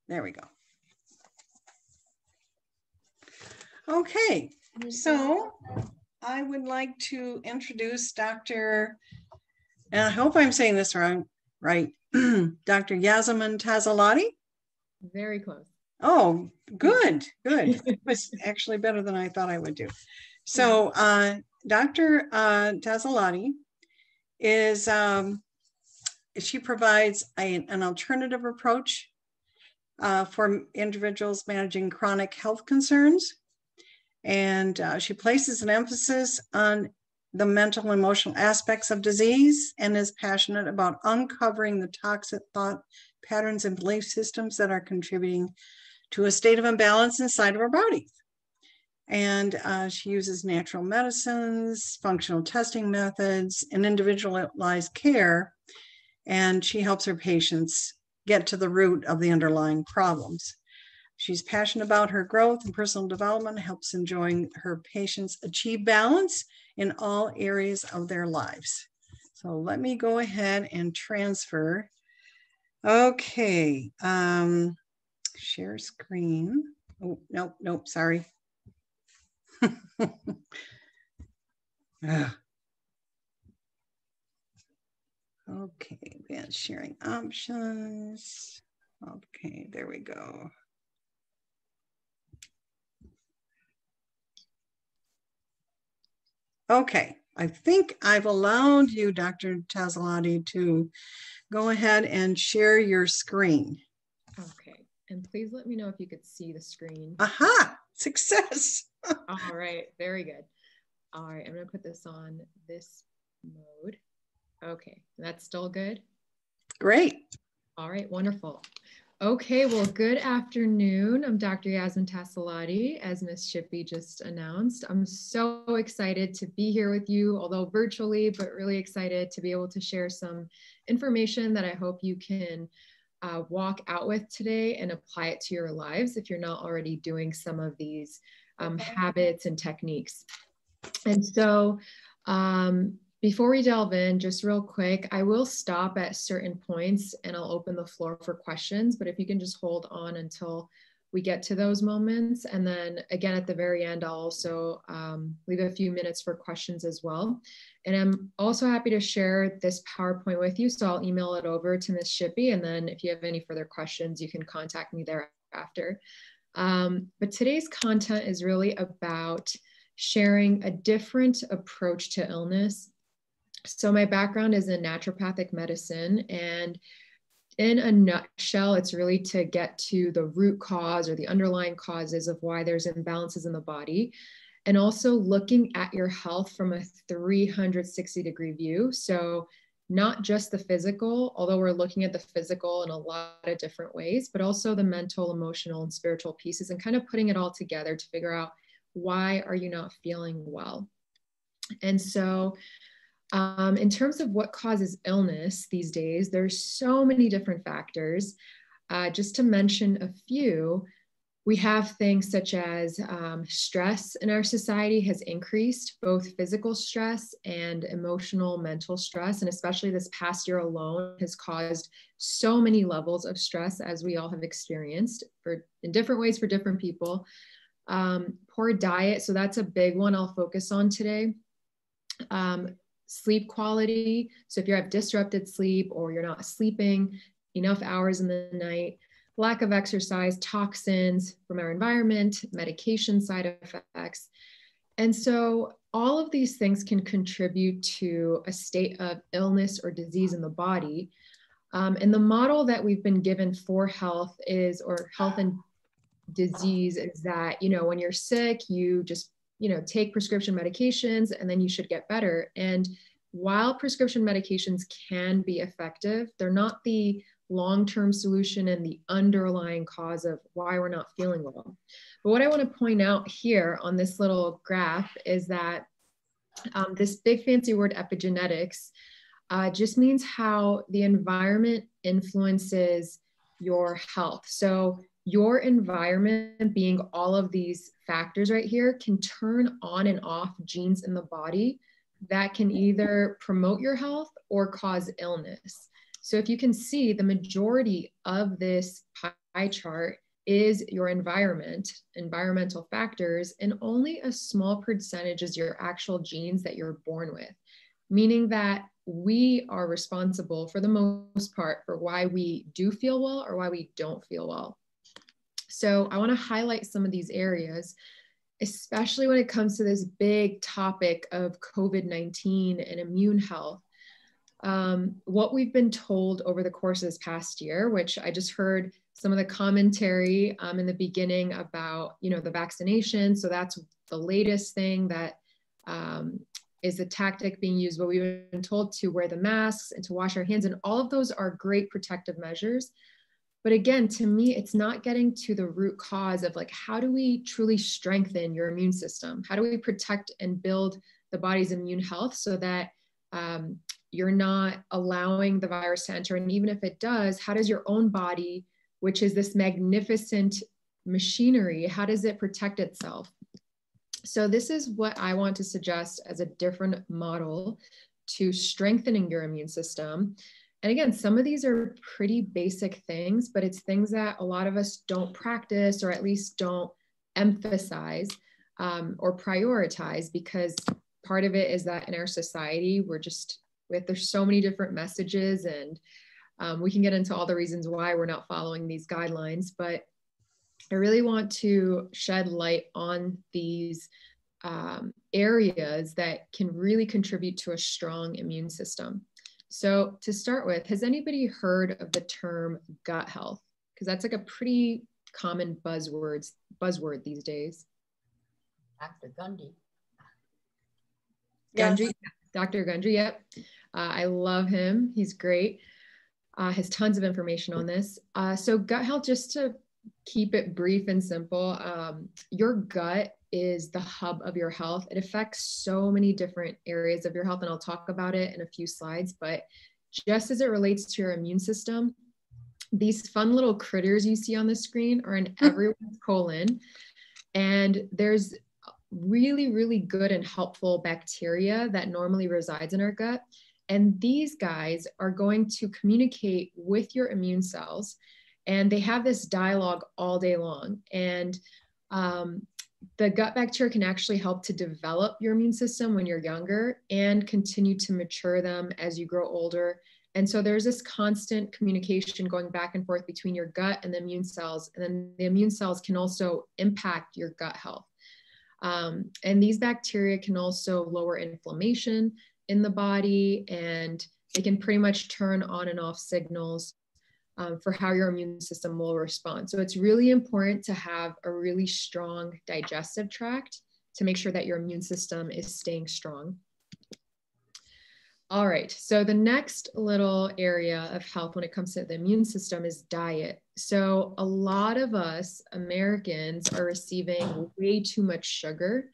There we go. Okay, so I would like to introduce Dr. and I hope I'm saying this wrong, right? Dr. Yasaman Tasilloti. Very close. Oh, good, good. It was actually better than I thought I would do. So Dr. Tasilloti is, she provides an alternative approach for individuals managing chronic health concerns. And she places an emphasis on the mental and emotional aspects of disease and is passionate about uncovering the toxic thought patterns and belief systems that are contributing to a state of imbalance inside of our body. And she uses natural medicines, functional testing methods, and individualized care. And she helps her patients get to the root of the underlying problems. She's passionate about her growth and personal development, helps enjoying her patients achieve balance in all areas of their lives. So let me go ahead and transfer. Okay, share screen. Oh, nope, sorry. Okay, advanced sharing options. Okay, there we go. Okay, I think I've allowed you, Dr. Tasilloti, to go ahead and share your screen. Okay, and please let me know if you could see the screen. Aha, success. All right, very good. All right, I'm gonna put this on this mode. Okay, that's still good? Great. All right, wonderful. Okay, well, good afternoon. I'm Dr. Yasaman Tasilloti, as Ms. Shippey just announced. I'm so excited to be here with you, although virtually, but really excited to be able to share some information that I hope you can walk out with today and apply it to your lives if you're not already doing some of these habits and techniques. And so before we delve in, just real quick, I will stop at certain points and I'll open the floor for questions, but if you can just hold on until we get to those moments. And then again, at the very end, I'll also leave a few minutes for questions as well. And I'm also happy to share this PowerPoint with you. So I'll email it over to Ms. Shippey. And then if you have any further questions, you can contact me thereafter. But today's content is really about sharing a different approach to illness. So my background is in naturopathic medicine, and in a nutshell, it's really to get to the root cause or the underlying causes of why there's imbalances in the body, and also looking at your health from a 360-degree view. So not just the physical, although we're looking at the physical in a lot of different ways, but also the mental, emotional, and spiritual pieces, and kind of putting it all together to figure out, why are you not feeling well? And so in terms of what causes illness these days, there's so many different factors. Just to mention a few, we have things such as stress in our society has increased, both physical stress and emotional, mental stress. And especially this past year alone has caused so many levels of stress, as we all have experienced in different ways for different people. Poor diet, so that's a big one I'll focus on today. Sleep quality, so if you have disrupted sleep or you're not sleeping enough hours in the night, lack of exercise, toxins from our environment, medication side effects. And so all of these things can contribute to a state of illness or disease in the body. And the model that we've been given for health is, or health and disease, is that, you know, when you're sick, you just, you know, take prescription medications and then you should get better. And while prescription medications can be effective, they're not the long-term solution and the underlying cause of why we're not feeling well. But what I want to point out here on this little graph is that this big fancy word epigenetics just means how the environment influences your health. So your environment, being all of these factors right here, can turn on and off genes in the body that can either promote your health or cause illness. So if you can see, the majority of this pie chart is your environmental factors, and only a small percentage is your actual genes that you're born with, meaning that we are responsible for the most part for why we do feel well or why we don't feel well. So I want to highlight some of these areas, especially when it comes to this big topic of COVID-19 and immune health. What we've been told over the course of this past year, which I just heard some of the commentary in the beginning about, the vaccination. So that's the latest thing that is the tactic being used, but we've been told to wear the masks and to wash our hands, and all of those are great protective measures. But again, to me, it's not getting to the root cause of like, how do we truly strengthen your immune system? How do we protect and build the body's immune health so that you're not allowing the virus to enter? And even if it does, how does your own body, which is this magnificent machinery, how does it protect itself? So this is what I want to suggest as a different model to strengthening your immune system. And again, some of these are pretty basic things, but it's things that a lot of us don't practice, or at least don't emphasize or prioritize, because part of it is that in our society, there's so many different messages, and we can get into all the reasons why we're not following these guidelines, but I really want to shed light on these areas that can really contribute to a strong immune system. So to start with, has anybody heard of the term gut health? Because that's like a pretty common buzzword these days. Dr. Gundry. Gundry, Dr. Gundry, yep. I love him. He's great. Has tons of information on this. So gut health, just to keep it brief and simple, your gut is the hub of your health. It affects so many different areas of your health, and I'll talk about it in a few slides. But just as it relates to your immune system, these fun little critters you see on the screen are in everyone's colon, and there's really, really good and helpful bacteria that normally resides in our gut. And these guys are going to communicate with your immune cells, and they have this dialogue all day long. And the gut bacteria can actually help to develop your immune system when you're younger and continue to mature them as you grow older. And so there's this constant communication going back and forth between your gut and the immune cells. And then the immune cells can also impact your gut health. And these bacteria can also lower inflammation in the body, and they can pretty much turn on and off signals for how your immune system will respond. So it's really important to have a really strong digestive tract to make sure that your immune system is staying strong. All right, so the next little area of health when it comes to the immune system is diet. So a lot of us Americans are receiving way too much sugar,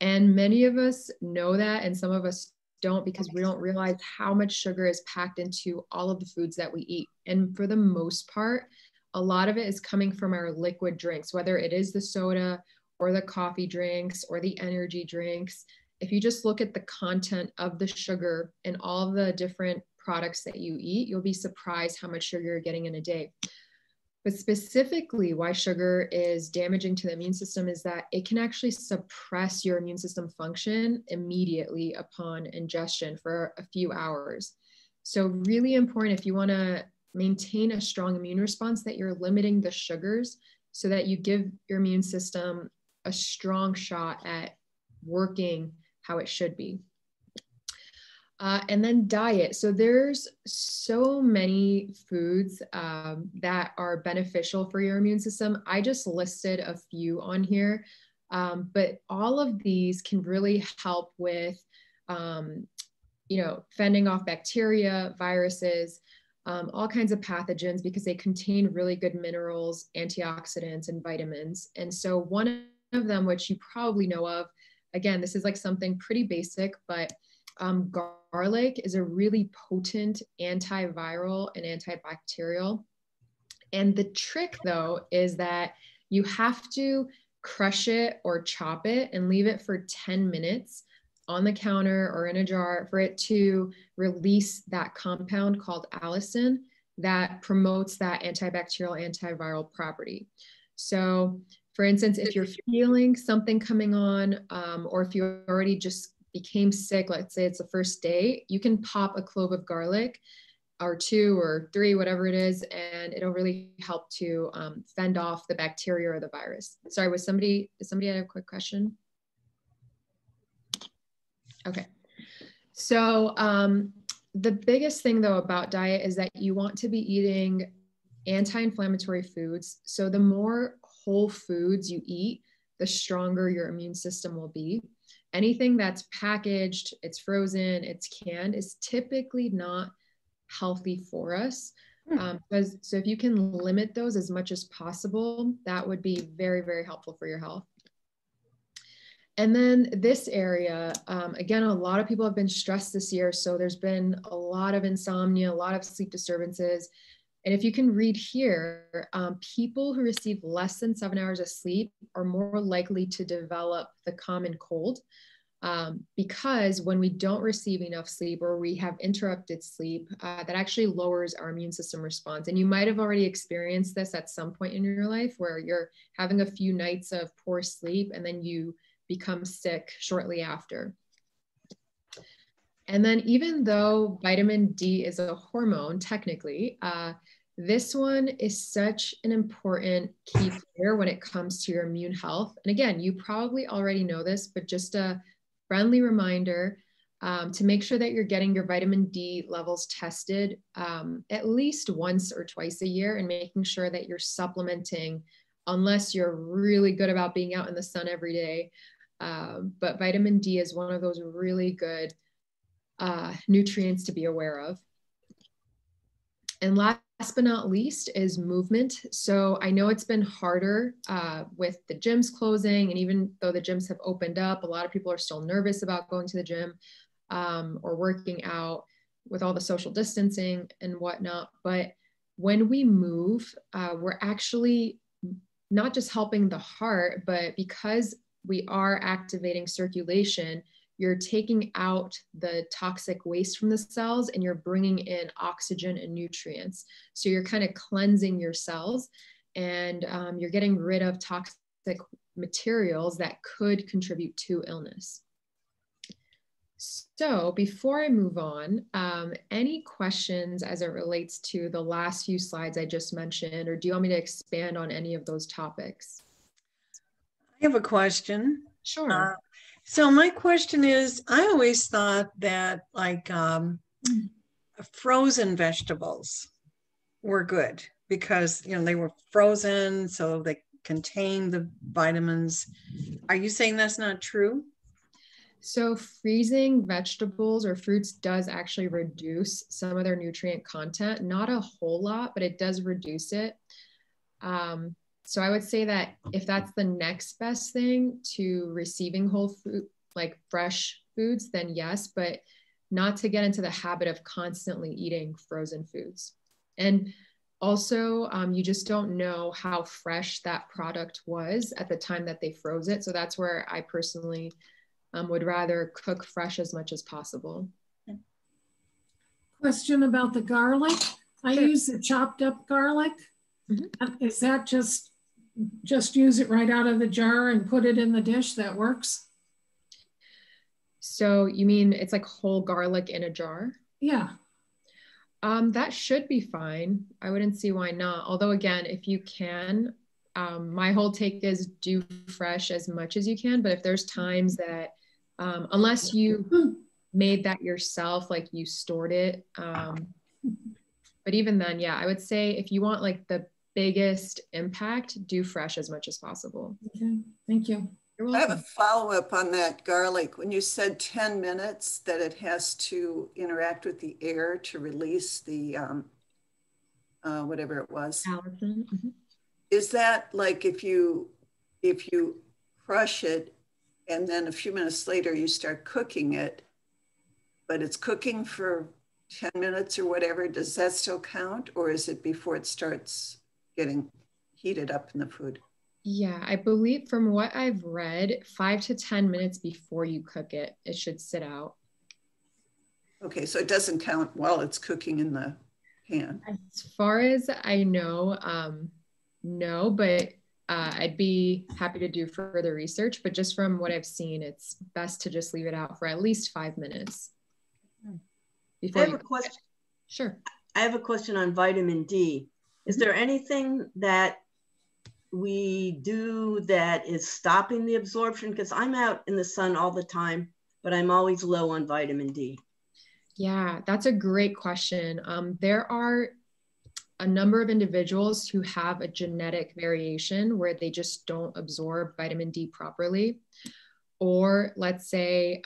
and many of us know that, and some of us don't, because we don't realize how much sugar is packed into all of the foods that we eat. And for the most part, a lot of it is coming from our liquid drinks, whether it is the soda or the coffee drinks or the energy drinks. If you just look at the content of the sugar in all the different products that you eat, you'll be surprised how much sugar you're getting in a day. But specifically why sugar is damaging to the immune system is that it can actually suppress your immune system function immediately upon ingestion for a few hours. So really important if you want to maintain a strong immune response, that you're limiting the sugars so that you give your immune system a strong shot at working how it should be. And then diet. So there's so many foods that are beneficial for your immune system. I just listed a few on here, but all of these can really help with, fending off bacteria, viruses, all kinds of pathogens, because they contain really good minerals, antioxidants, and vitamins. And so one of them, which you probably know of, again, this is like something pretty basic, but garlic is a really potent antiviral and antibacterial. And the trick, though, is that you have to crush it or chop it and leave it for 10 minutes on the counter or in a jar for it to release that compound called allicin that promotes that antibacterial, antiviral property. So for instance, if you're feeling something coming on, or if you already just became sick, let's say it's the first day, you can pop a clove of garlic or 2 or 3, whatever it is, and it'll really help to fend off the bacteria or the virus. Sorry, did somebody have a quick question? Okay. So the biggest thing though about diet is that you want to be eating anti-inflammatory foods. So the more whole foods you eat, the stronger your immune system will be. Anything that's packaged, it's frozen, it's canned, is typically not healthy for us. So if you can limit those as much as possible, that would be very, very helpful for your health. And then this area, again, a lot of people have been stressed this year. So there's been a lot of insomnia, a lot of sleep disturbances. And if you can read here, people who receive less than 7 hours of sleep are more likely to develop the common cold, because when we don't receive enough sleep or we have interrupted sleep, that actually lowers our immune system response. And you might have already experienced this at some point in your life where you're having a few nights of poor sleep and then you become sick shortly after. And then even though vitamin D is a hormone, technically, this one is such an important key player when it comes to your immune health. And again, you probably already know this, but just a friendly reminder to make sure that you're getting your vitamin D levels tested at least once or twice a year, and making sure that you're supplementing unless you're really good about being out in the sun every day. But vitamin D is one of those really good nutrients to be aware of. And last but not least is movement. So I know it's been harder with the gyms closing, and even though the gyms have opened up, a lot of people are still nervous about going to the gym or working out with all the social distancing and whatnot. But when we move, we're actually not just helping the heart, but because we are activating circulation, you're taking out the toxic waste from the cells and you're bringing in oxygen and nutrients. So you're kind of cleansing your cells, and you're getting rid of toxic materials that could contribute to illness. So before I move on, any questions as it relates to the last few slides I just mentioned, or do you want me to expand on any of those topics? I have a question. Sure. So my question is, I always thought that like frozen vegetables were good because, you know, they were frozen, so they contain the vitamins. Are you saying that's not true? So freezing vegetables or fruits does actually reduce some of their nutrient content, not a whole lot, but it does reduce it. So I would say that if that's the next best thing to receiving whole food, like fresh foods, then yes, but not to get into the habit of constantly eating frozen foods. And also, you just don't know how fresh that product was at the time that they froze it. So that's where I personally would rather cook fresh as much as possible. Question about the garlic. I use the chopped up garlic. Mm-hmm. Is that just use it right out of the jar and put it in the dish? That works? So you mean it's like whole garlic in a jar? Yeah. That should be fine. I wouldn't see why not. Although again, if you can, my whole take is do fresh as much as you can. But if there's times that, unless you made that yourself, like you stored it. But even then, yeah, I would say if you want like the biggest impact, do fresh as much as possible. Okay, thank you. I have a follow-up on that garlic. When you said 10 minutes that it has to interact with the air to release the whatever it was. Allicin. Mm-hmm. Is that like if you crush it and then a few minutes later you start cooking it, but it's cooking for 10 minutes or whatever, does that still count? Or is it before it starts getting heated up in the food? Yeah, I believe from what I've read, 5 to 10 minutes before you cook it, it should sit out. Okay, so it doesn't count while it's cooking in the pan. As far as I know, no, but I'd be happy to do further research. But just from what I've seen, it's best to just leave it out for at least 5 minutes before I have you a question. Sure. I have a question on vitamin D. Is there anything that we do that is stopping the absorption? Because I'm out in the sun all the time, but I'm always low on vitamin D. Yeah, that's a great question. There are a number of individuals who have a genetic variation where they just don't absorb vitamin D properly. Or let's say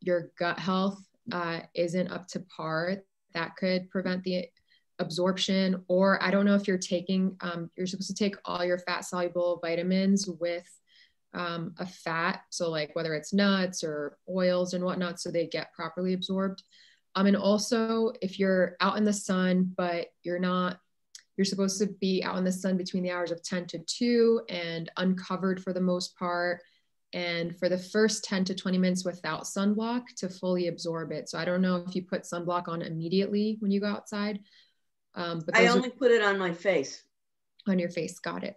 your gut health isn't up to par. That could prevent the absorption. Or I don't know if you're taking, you're supposed to take all your fat soluble vitamins with a fat. So like whether it's nuts or oils and whatnot, so they get properly absorbed. And also if you're out in the sun, but you're supposed to be out in the sun between the hours of 10 to 2 and uncovered for the most part. And for the first 10 to 20 minutes without sunblock to fully absorb it. So I don't know if you put sunblock on immediately when you go outside. But I only put it on my face. On your face, got it.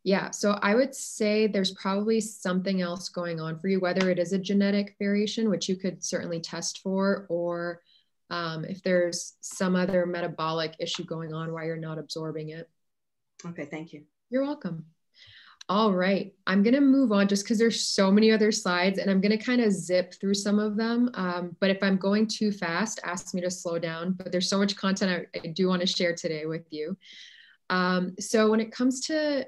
Yeah, so I would say there's probably something else going on for you, whether it is a genetic variation, which you could certainly test for, or if there's some other metabolic issue going on while you're not absorbing it. Okay, thank you. You're welcome. All right, I'm gonna move on just because there's so many other slides and I'm gonna kind of zip through some of them. But if I'm going too fast, ask me to slow down, but there's so much content I do wanna share today with you. So when it comes to,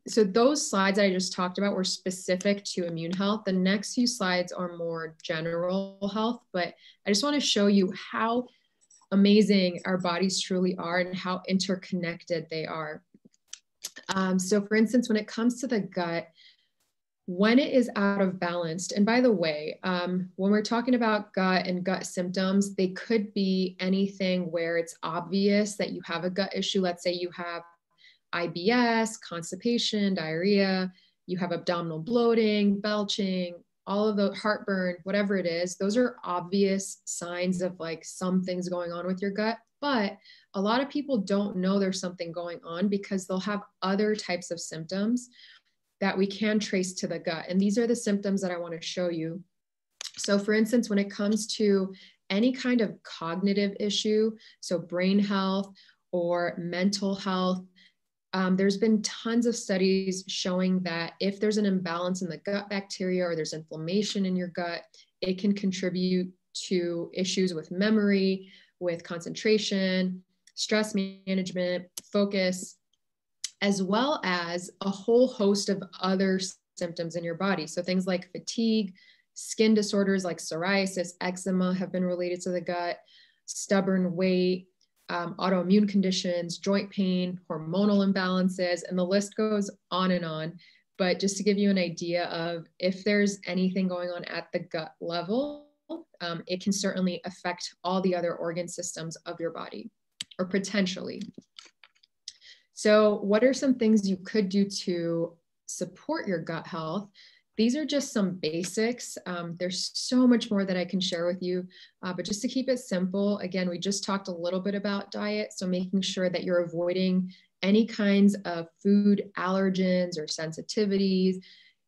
so those slides that I just talked about were specific to immune health. The next few slides are more general health, but I just wanna show you how amazing our bodies truly are and how interconnected they are. So for instance, when it comes to the gut, when it is out of balance, and by the way, when we're talking about gut and gut symptoms, they could be anything where it's obvious that you have a gut issue. Let's say you have IBS, constipation, diarrhea, you have abdominal bloating, belching, all of the heartburn, whatever it is, those are obvious signs of like some things going on with your gut. But a lot of people don't know there's something going on because they'll have other types of symptoms that we can trace to the gut. And these are the symptoms that I want to show you. So for instance, when it comes to any kind of cognitive issue, so brain health or mental health, there's been tons of studies showing that if there's an imbalance in the gut bacteria or there's inflammation in your gut, it can contribute to issues with memory, with concentration, stress management, focus, as well as a whole host of other symptoms in your body. So things like fatigue, skin disorders like psoriasis, eczema have been related to the gut, stubborn weight, autoimmune conditions, joint pain, hormonal imbalances, and the list goes on and on. But just to give you an idea of if there's anything going on at the gut level, it can certainly affect all the other organ systems of your body, or potentially. So what are some things you could do to support your gut health? These are just some basics. There's so much more that I can share with you, but just to keep it simple, again, we just talked a little bit about diet. So making sure that you're avoiding any kinds of food allergens or sensitivities.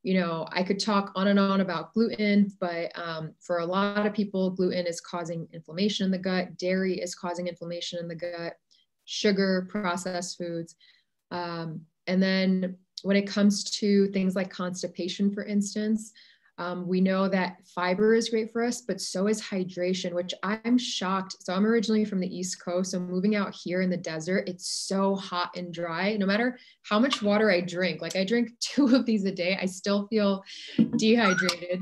You know, I could talk on and on about gluten, but for a lot of people, gluten is causing inflammation in the gut. Dairy is causing inflammation in the gut, sugar, processed foods. And then when it comes to things like constipation, for instance, we know that fiber is great for us, but so is hydration, which I'm shocked. So I'm originally from the East Coast. So moving out here in the desert, it's so hot and dry. No matter how much water I drink, like I drink 2 of these a day, I still feel dehydrated.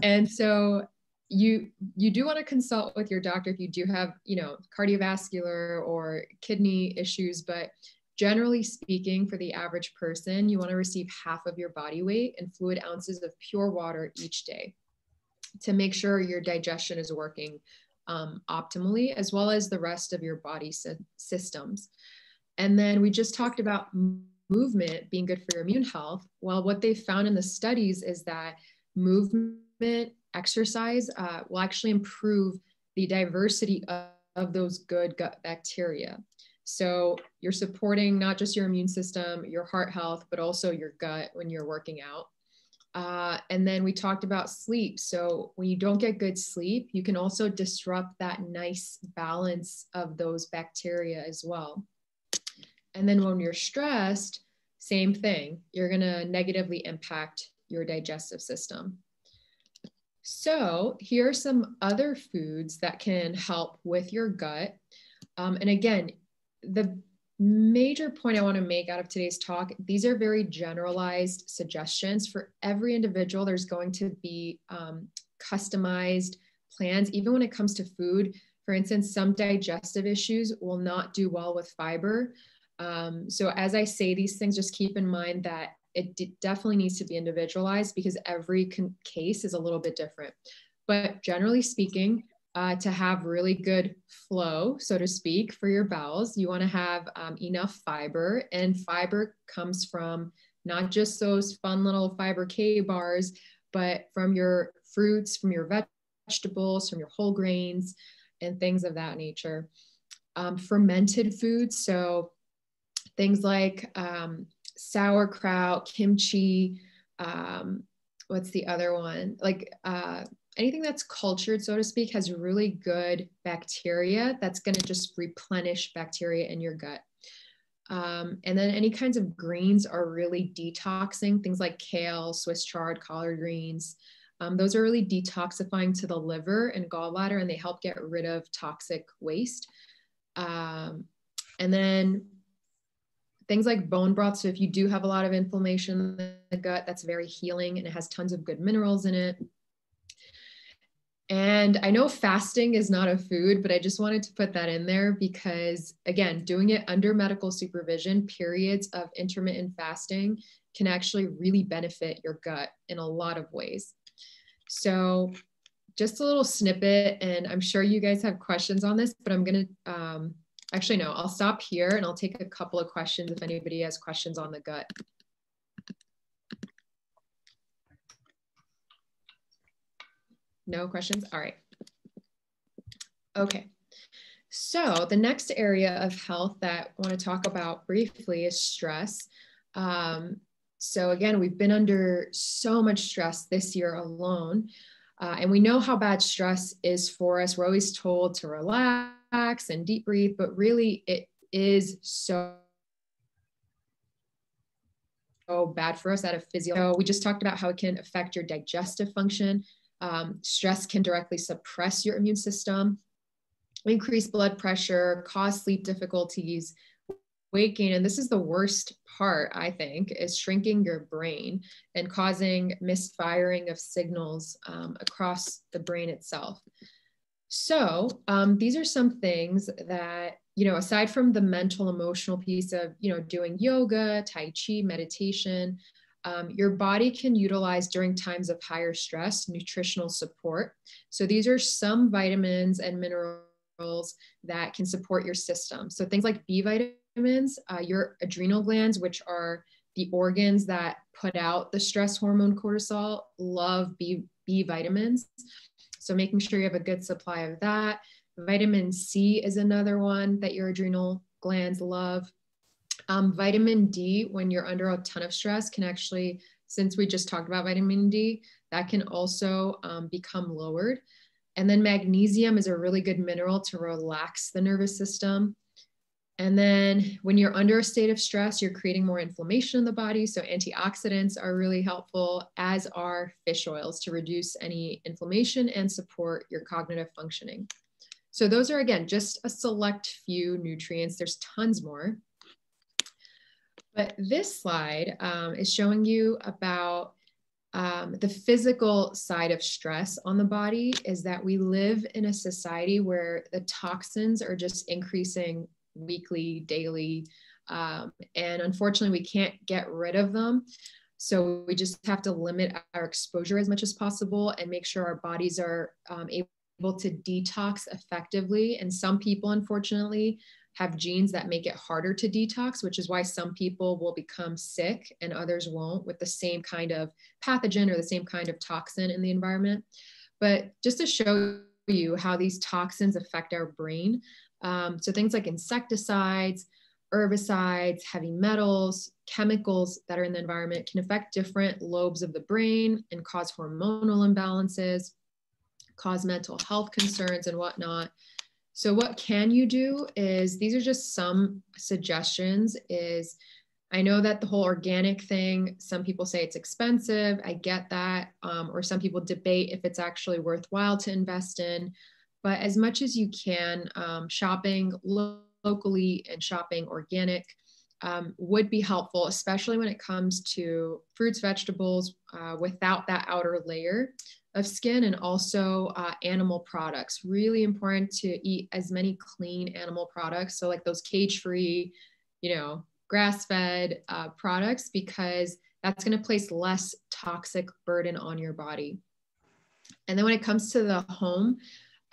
And so you do want to consult with your doctor if you do have, you know, cardiovascular or kidney issues, but generally speaking, for the average person, you want to receive half of your body weight in fluid ounces of pure water each day to make sure your digestion is working optimally, as well as the rest of your body systems. And then we just talked about movement being good for your immune health. Well, what they found in the studies is that movement, exercise will actually improve the diversity of those good gut bacteria. So you're supporting not just your immune system, your heart health, but also your gut when you're working out. And then we talked about sleep. So when you don't get good sleep, you can also disrupt that nice balance of those bacteria as well. And then when you're stressed, same thing, you're going to negatively impact your digestive system. So here are some other foods that can help with your gut. And again, the major point I want to make out of today's talk, these are very generalized suggestions for every individual. There's going to be customized plans, even when it comes to food. For instance, some digestive issues will not do well with fiber. So as I say these things, just keep in mind that it definitely needs to be individualized because every case is a little bit different. But generally speaking, to have really good flow, so to speak, for your bowels, you want to have enough fiber. And fiber comes from not just those fun little fiber K bars, but from your fruits, from your vegetables, from your whole grains, and things of that nature. Fermented foods, so things like sauerkraut, kimchi, what's the other one? Like anything that's cultured, so to speak, has really good bacteria that's going to just replenish bacteria in your gut. And then any kinds of greens are really detoxing, things like kale, Swiss chard, collard greens. Those are really detoxifying to the liver and gallbladder, and they help get rid of toxic waste. And then things like bone broth. So if you do have a lot of inflammation in the gut, that's very healing and it has tons of good minerals in it. And I know fasting is not a food, but I just wanted to put that in there because, again, doing it under medical supervision, periods of intermittent fasting can actually really benefit your gut in a lot of ways. So just a little snippet, and I'm sure you guys have questions on this, but I'm going to, actually, no, I'll stop here and I'll take a couple of questions if anybody has questions on the gut. No questions? All right. Okay. So the next area of health that I want to talk about briefly is stress. So again, we've been under so much stress this year alone. And we know how bad stress is for us. We're always told to relax and deep breathe, but really it is so bad for us at a physiological. So we just talked about how it can affect your digestive function. Stress can directly suppress your immune system, increase blood pressure, cause sleep difficulties, weight gain. And this is the worst part, I think, is shrinking your brain and causing misfiring of signals across the brain itself. So these are some things that, you know, aside from the mental, emotional piece of, you know, doing yoga, Tai Chi, meditation, your body can utilize during times of higher stress, nutritional support. So these are some vitamins and minerals that can support your system. So things like B vitamins, your adrenal glands, which are the organs that put out the stress hormone cortisol, love B vitamins. So making sure you have a good supply of that. Vitamin C is another one that your adrenal glands love. Vitamin D, when you're under a ton of stress, can actually, since we just talked about vitamin D, that can also become lowered. And then magnesium is a really good mineral to relax the nervous system. And then when you're under a state of stress, you're creating more inflammation in the body. So antioxidants are really helpful, as are fish oils, to reduce any inflammation and support your cognitive functioning. So those are, again, just a select few nutrients. There's tons more. But this slide is showing you about the physical side of stress on the body, is that we live in a society where the toxins are just increasing weekly, daily, and unfortunately we can't get rid of them. So we just have to limit our exposure as much as possible and make sure our bodies are able to detox effectively. And some people, unfortunately, have genes that make it harder to detox, which is why some people will become sick and others won't with the same kind of pathogen or the same kind of toxin in the environment. But just to show you how these toxins affect our brain. So things like insecticides, herbicides, heavy metals, chemicals that are in the environment can affect different lobes of the brain and cause hormonal imbalances, cause mental health concerns and whatnot. So what can you do is, these are just some suggestions, is I know that the whole organic thing, some people say it's expensive. I get that. Or some people debate if it's actually worthwhile to invest in. But as much as you can, shopping locally and shopping organic would be helpful, especially when it comes to fruits, vegetables, without that outer layer of skin, and also animal products. Really important to eat as many clean animal products. So like those cage-free, grass-fed products, because that's going to place less toxic burden on your body. And then when it comes to the home,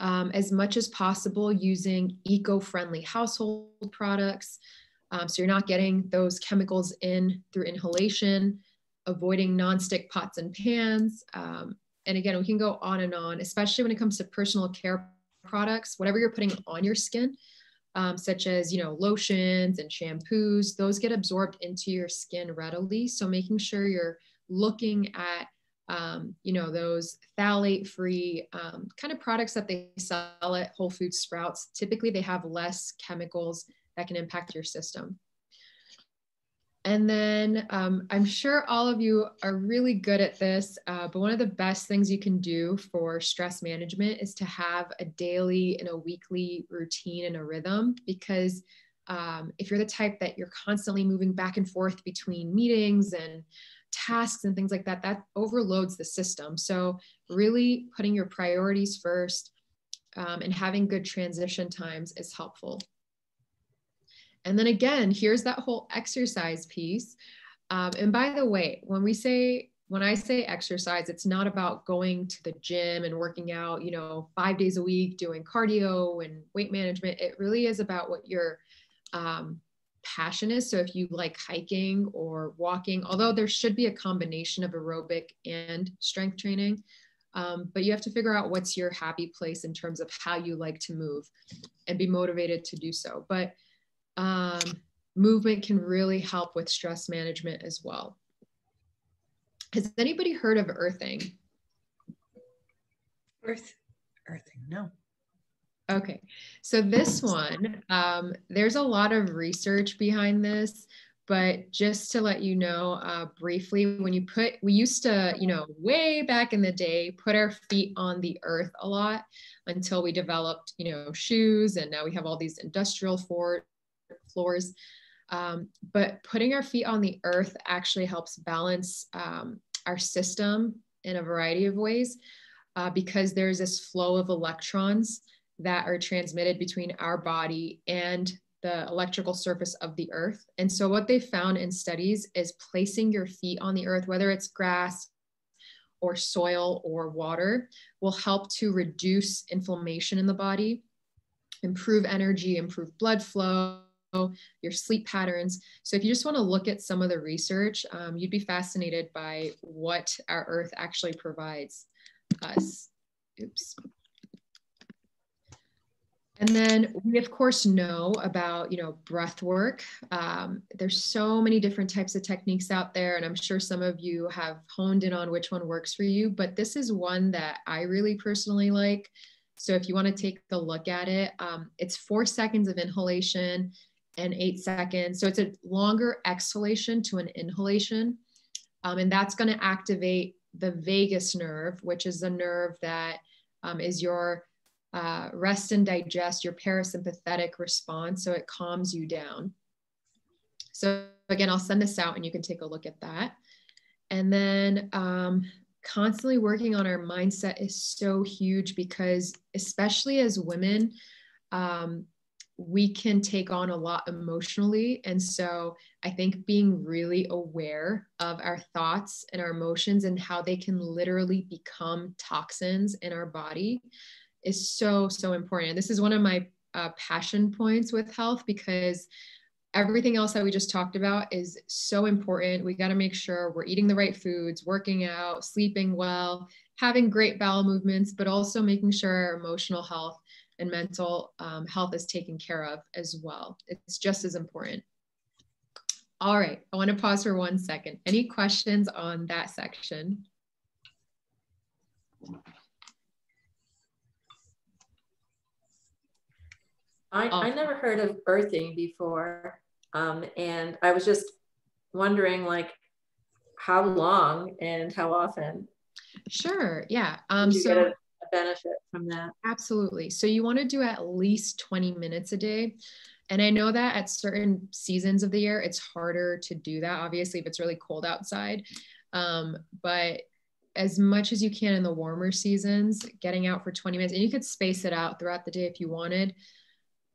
as much as possible, using eco-friendly household products. So you're not getting those chemicals in through inhalation, avoiding nonstick pots and pans. And again, we can go on and on, especially when it comes to personal care products, whatever you're putting on your skin, such as, lotions and shampoos, those get absorbed into your skin readily. So making sure you're looking at, those phthalate-free kind of products that they sell at Whole Foods, Sprouts. Typically, they have less chemicals that can impact your system. And then I'm sure all of you are really good at this, but one of the best things you can do for stress management is to have a daily and a weekly routine and a rhythm, because if you're the type that you're constantly moving back and forth between meetings and tasks and things like that, that overloads the system. So really putting your priorities first and having good transition times is helpful. And then again, here's that whole exercise piece. And by the way, when I say exercise, it's not about going to the gym and working out, 5 days a week, doing cardio and weight management. It really is about what your passion is. So if you like hiking or walking, although there should be a combination of aerobic and strength training, but you have to figure out what's your happy place in terms of how you like to move and be motivated to do so. But movement can really help with stress management as well. Has anybody heard of earthing? Earthing, no. Okay, so this one, there's a lot of research behind this, but just to let you know briefly, we used to, way back in the day, put our feet on the earth a lot until we developed, shoes, and now we have all these industrial floors. But putting our feet on the earth actually helps balance our system in a variety of ways, because there's this flow of electrons that are transmitted between our body and the electrical surface of the earth. And so what they found in studies is placing your feet on the earth, whether it's grass or soil or water, will help to reduce inflammation in the body, improve energy, improve blood flow, your sleep patterns. So if you just want to look at some of the research, you'd be fascinated by what our earth actually provides us. Oops. And then we, of course, know about, breath work. There's so many different types of techniques out there, and I'm sure some of you have honed in on which one works for you, but this is one that I really personally like. So if you want to take a look at it, it's 4 seconds of inhalation and 8 seconds. So it's a longer exhalation to an inhalation. And that's going to activate the vagus nerve, which is the nerve that is your rest and digest, your parasympathetic response. So it calms you down. So again, I'll send this out and you can take a look at that. And then constantly working on our mindset is so huge, because especially as women, we can take on a lot emotionally. And so I think being really aware of our thoughts and our emotions and how they can literally become toxins in our body is so, so important. And this is one of my passion points with health, because everything else that we just talked about is so important. We got to make sure we're eating the right foods, working out, sleeping well, having great bowel movements, but also making sure our emotional health and mental health is taken care of as well. It's just as important. All right, I want to pause for 1 second. Any questions on that section? I never heard of birthing before. And I was just wondering, like, how long and how often? Sure, yeah. You get a benefit from that? Absolutely. So you want to do at least 20 minutes a day. And I know that at certain seasons of the year, it's harder to do that, obviously, if it's really cold outside. But as much as you can in the warmer seasons, getting out for 20 minutes, and you could space it out throughout the day if you wanted.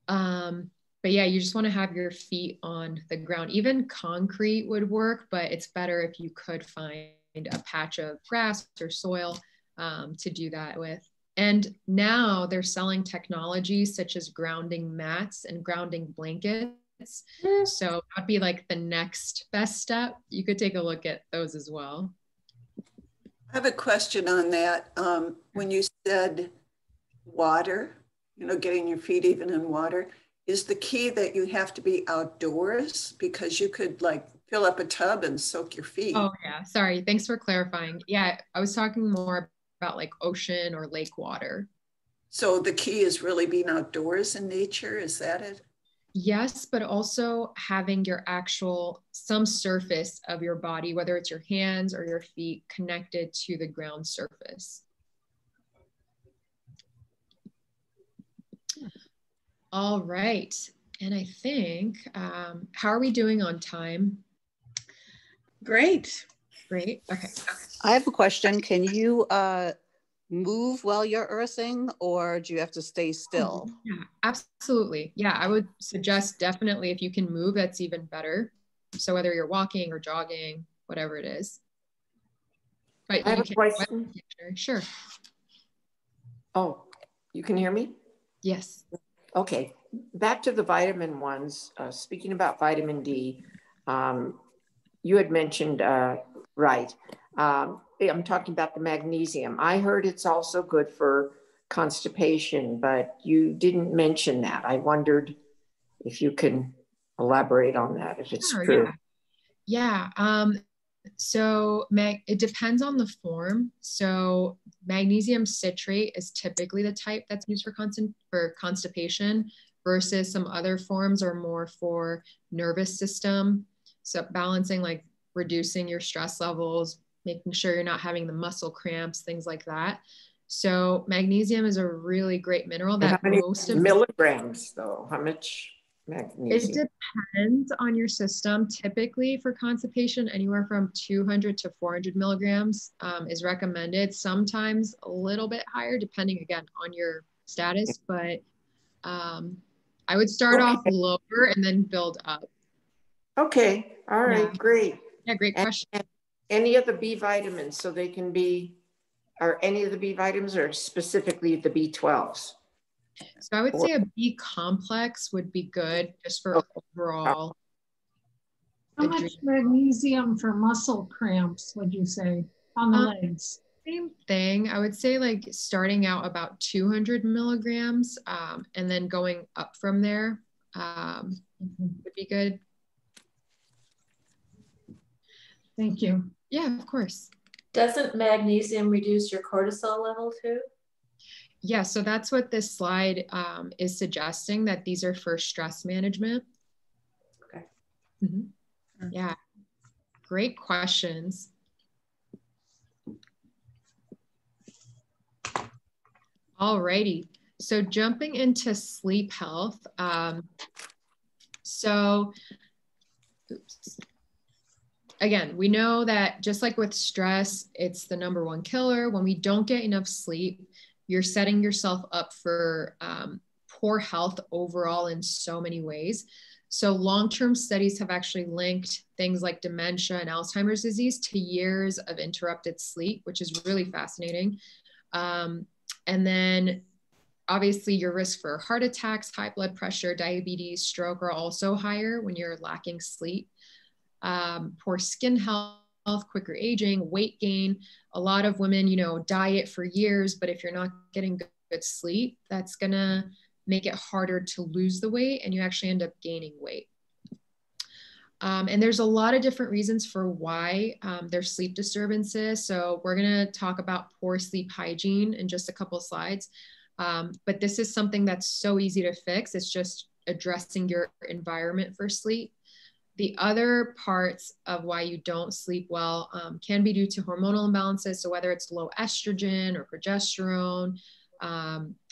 But yeah, you just want to have your feet on the ground. Even concrete would work, but it's better if you could find a patch of grass or soil to do that with. And now they're selling technologies such as grounding mats and grounding blankets. So that'd be like the next best step. You could take a look at those as well. I have a question on that. When you said water, you know, getting your feet even in water, is the key that you have to be outdoors? Because you could like fill up a tub and soak your feet. Oh yeah, sorry. Thanks for clarifying. Yeah, I was talking more about like ocean or lake water. So the key is really being outdoors in nature, is that it? Yes, but also having your some surface of your body, whether it's your hands or your feet, connected to the ground surface. All right. And I think, how are we doing on time? Great. Great. Okay. I have a question. Can you move while you're earthing, or do you have to stay still? Yeah, absolutely. Yeah, I would suggest definitely if you can move, that's even better. So whether you're walking or jogging, whatever it is. But I have a question. Sure. Oh, you can hear me? Yes. Okay, back to the vitamin ones. Speaking about vitamin D, you had mentioned, right. I'm talking about the magnesium. I heard it's also good for constipation, but you didn't mention that. I wondered if you can elaborate on that, if it's true. Yeah. So it depends on the form. So magnesium citrate is typically the type that's used for constipation, versus some other forms are more for nervous system. So balancing, like reducing your stress levels, making sure you're not having the muscle cramps, things like that. So magnesium is a really great mineral that most of milligrams though, how much magnesium? It depends on your system. Typically for constipation, anywhere from 200 to 400 milligrams is recommended. Sometimes a little bit higher, depending again on your status, but I would start off lower and then build up. Okay, all right, Yeah. great. Yeah, great question. And any of the B vitamins, so they can be, are any of the B vitamins or specifically the B12s? So I would say a B complex would be good just for overall. How much magnesium for muscle cramps would you say on the legs? Same thing. I would say like starting out about 200 milligrams and then going up from there would be good. Thank you. Yeah, of course. Doesn't magnesium reduce your cortisol level too? Yeah, so that's what this slide is suggesting, that these are for stress management. Okay. Mm-hmm. Yeah, great questions. All righty, so jumping into sleep health. Again, we know that just like with stress, it's the #1 killer. When we don't get enough sleep, you're setting yourself up for poor health overall in so many ways. So long-term studies have actually linked things like dementia and Alzheimer's disease to years of interrupted sleep, which is really fascinating. And then Obviously, your risk for heart attacks, high blood pressure, diabetes, stroke are also higher when you're lacking sleep. Poor skin health, quicker aging, weight gain. A lot of women, you know, diet for years, but if you're not getting good sleep, that's gonna make it harder to lose the weight and you actually end up gaining weight. And there's a lot of different reasons for why there's sleep disturbances. So we're gonna talk about poor sleep hygiene in just a couple of slides. But this is something that's so easy to fix. It's just addressing your environment for sleep. The other parts of why you don't sleep well can be due to hormonal imbalances. So whether it's low estrogen or progesterone,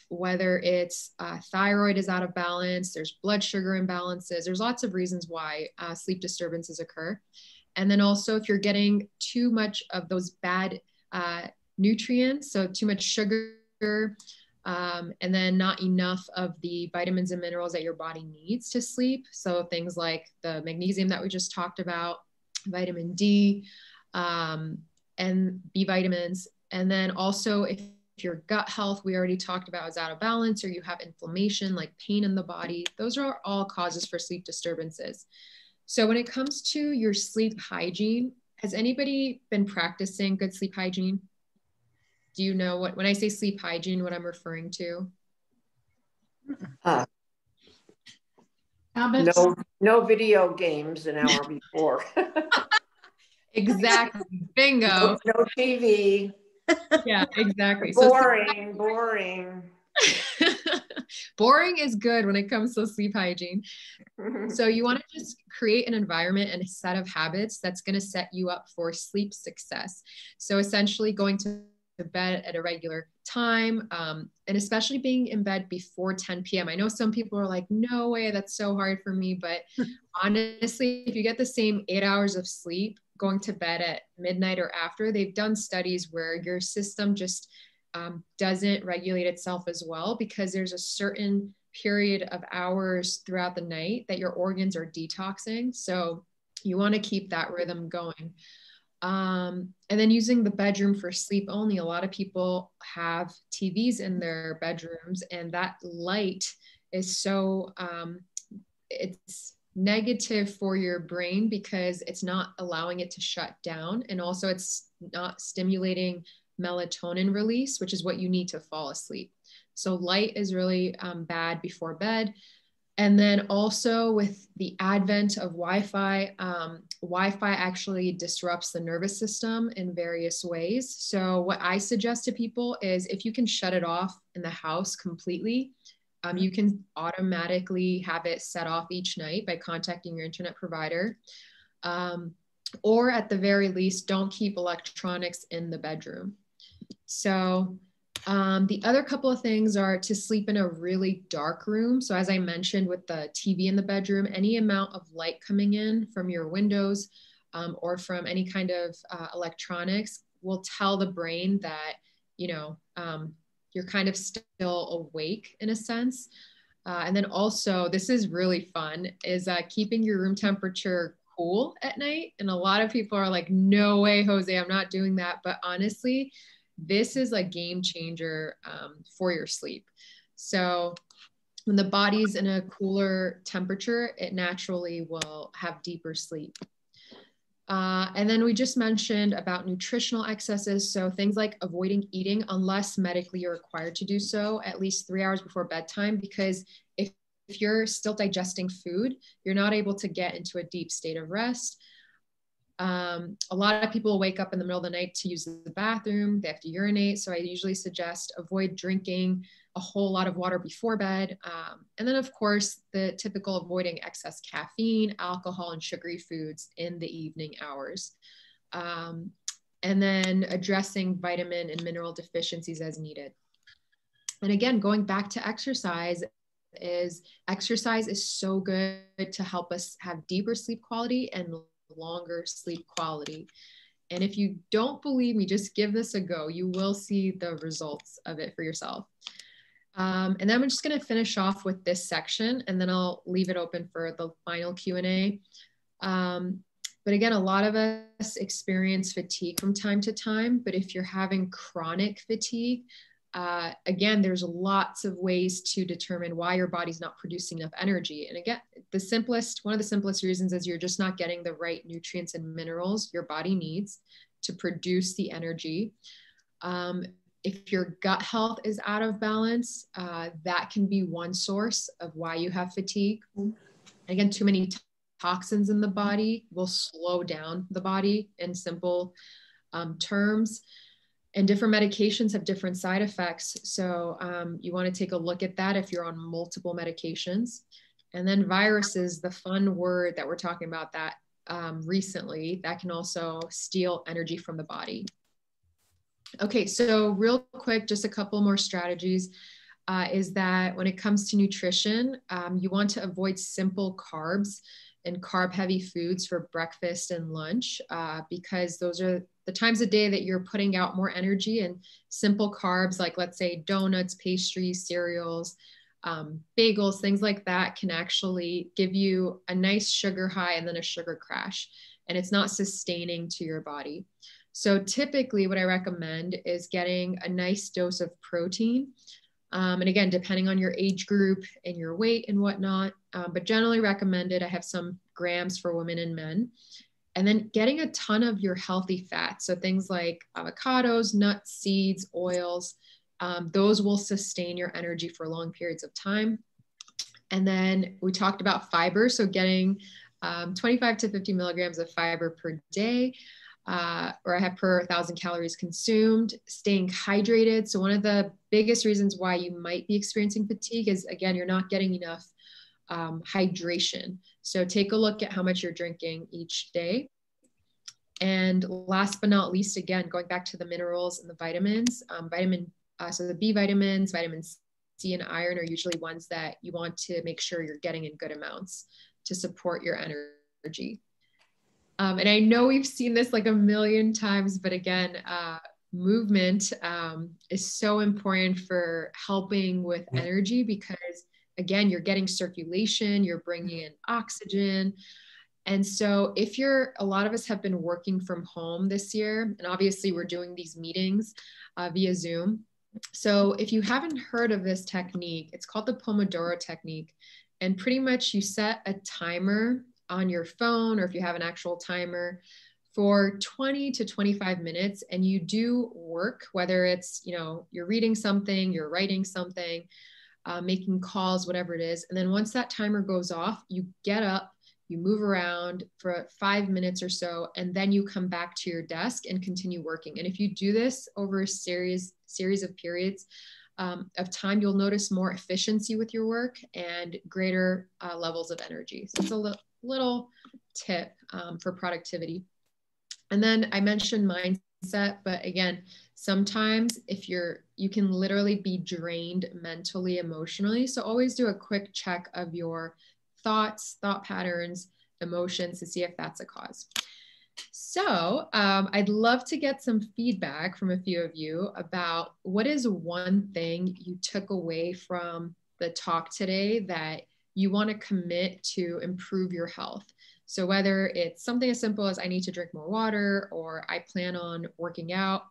whether it's thyroid is out of balance, there's blood sugar imbalances, there's lots of reasons why sleep disturbances occur. And then also if you're getting too much of those bad nutrients, so too much sugar, and then not enough of the vitamins and minerals that your body needs to sleep. So things like the magnesium that we just talked about, vitamin D, and B vitamins. And then also if your gut health, we already talked about, is out of balance, or you have inflammation like pain in the body, those are all causes for sleep disturbances. So when it comes to your sleep hygiene, has anybody been practicing good sleep hygiene? Do you know what, when I say sleep hygiene, what I'm referring to? No video games an hour before. Exactly. Bingo. No TV. Yeah, exactly. Boring. Boring is good when it comes to sleep hygiene. So you want to just create an environment and a set of habits that's going to set you up for sleep success. So essentially going to bed at a regular time, and especially being in bed before 10 p.m. I know some people are like, no way, that's so hard for me. But honestly, if you get the same 8 hours of sleep, going to bed at midnight or after, they've done studies where your system just doesn't regulate itself as well, because there's a certain period of hours throughout the night that your organs are detoxing. So you want to keep that rhythm going. And then using the bedroom for sleep only. A lot of people have TVs in their bedrooms, and that light is so, it's negative for your brain because it's not allowing it to shut down. And also it's not stimulating melatonin release, which is what you need to fall asleep. So light is really bad before bed. And then also with the advent of Wi-Fi, Wi-Fi actually disrupts the nervous system in various ways. So what I suggest to people is if you can shut it off in the house completely, you can automatically have it set off each night by contacting your internet provider. Or at the very least, don't keep electronics in the bedroom. So the other couple of things are to sleep in a really dark room. So as I mentioned with the TV in the bedroom, any amount of light coming in from your windows or from any kind of electronics will tell the brain that, you know, you're kind of still awake in a sense. And then also, this is really fun, is keeping your room temperature cool at night. And a lot of people are like, no way, Jose, I'm not doing that. But honestly, this is a game changer for your sleep. So when the body's in a cooler temperature, it naturally will have deeper sleep. And then we just mentioned about nutritional excesses. So things like avoiding eating unless medically you're required to do so at least 3 hours before bedtime, because if you're still digesting food, you're not able to get into a deep state of rest. A lot of people wake up in the middle of the night to use the bathroom, they have to urinate. So I usually suggest avoid drinking a whole lot of water before bed. And then of course, the typical avoiding excess caffeine, alcohol, and sugary foods in the evening hours. And then addressing vitamin and mineral deficiencies as needed. And again, going back to exercise is so good to help us have deeper sleep quality and longer sleep quality. And if you don't believe me, just give this a go. You will see the results of it for yourself. And then I'm just going to finish off with this section, and then I'll leave it open for the final Q&A. But again, a lot of us experience fatigue from time to time, but if you're having chronic fatigue, again, there's lots of ways to determine why your body's not producing enough energy. And again, one of the simplest reasons is you're just not getting the right nutrients and minerals your body needs to produce the energy. If your gut health is out of balance, that can be one source of why you have fatigue. Again, too many toxins in the body will slow down the body in simple terms. And different medications have different side effects. So you want to take a look at that if you're on multiple medications. And then viruses, the fun word that we're talking about that recently, that can also steal energy from the body. Okay, so real quick, just a couple more strategies is that when it comes to nutrition, you want to avoid simple carbs and carb heavy foods for breakfast and lunch because those are the times of day that you're putting out more energy, and simple carbs like, let's say, donuts, pastries, cereals, bagels, things like that can actually give you a nice sugar high and then a sugar crash, and it's not sustaining to your body. So typically what I recommend is getting a nice dose of protein. And again, depending on your age group and your weight and whatnot, but generally recommended. I have some grams for women and men. And then getting a ton of your healthy fats. So things like avocados, nuts, seeds, oils, those will sustain your energy for long periods of time. And then we talked about fiber. So getting 25 to 50 milligrams of fiber per day. Or I have per 1,000 calories consumed, staying hydrated. So one of the biggest reasons why you might be experiencing fatigue is, again, you're not getting enough hydration. So take a look at how much you're drinking each day. And last but not least, again, going back to the minerals and the vitamins, so the B vitamins, vitamin C and iron are usually ones that you want to make sure you're getting in good amounts to support your energy. And I know we've seen this like a million times, but again, movement is so important for helping with energy because, again, you're getting circulation, you're bringing in oxygen. And so if a lot of us have been working from home this year, and obviously we're doing these meetings via Zoom. So if you haven't heard of this technique, it's called the Pomodoro technique. And pretty much you set a timer on your phone, or if you have an actual timer, for 20 to 25 minutes, and you do work, whether it's, you're reading something, you're writing something, making calls, whatever it is. And then once that timer goes off, you get up, you move around for 5 minutes or so, and then you come back to your desk and continue working. And if you do this over a series of periods of time, you'll notice more efficiency with your work and greater levels of energy. So it's a little tip for productivity. And then I mentioned mindset, but again, sometimes you can literally be drained mentally, emotionally. So always do a quick check of your thoughts, thought patterns, emotions to see if that's a cause. So I'd love to get some feedback from a few of you about what is one thing you took away from the talk today that you want to commit to improve your health. So whether it's something as simple as I need to drink more water, or I plan on working out,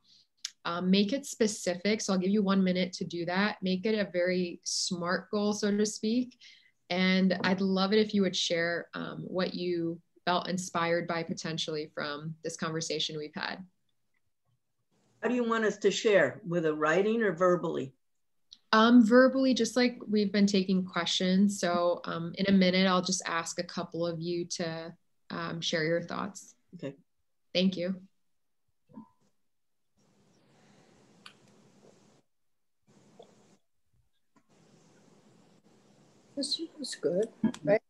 make it specific. So I'll give you 1 minute to do that. Make it a very SMART goal, so to speak. And I'd love it if you would share what you felt inspired by potentially from this conversation we've had. How do you want us to share? With a writing or verbally? Verbally, just like we've been taking questions. So in a minute, I'll just ask a couple of you to share your thoughts. Okay. Thank you. This was good, right?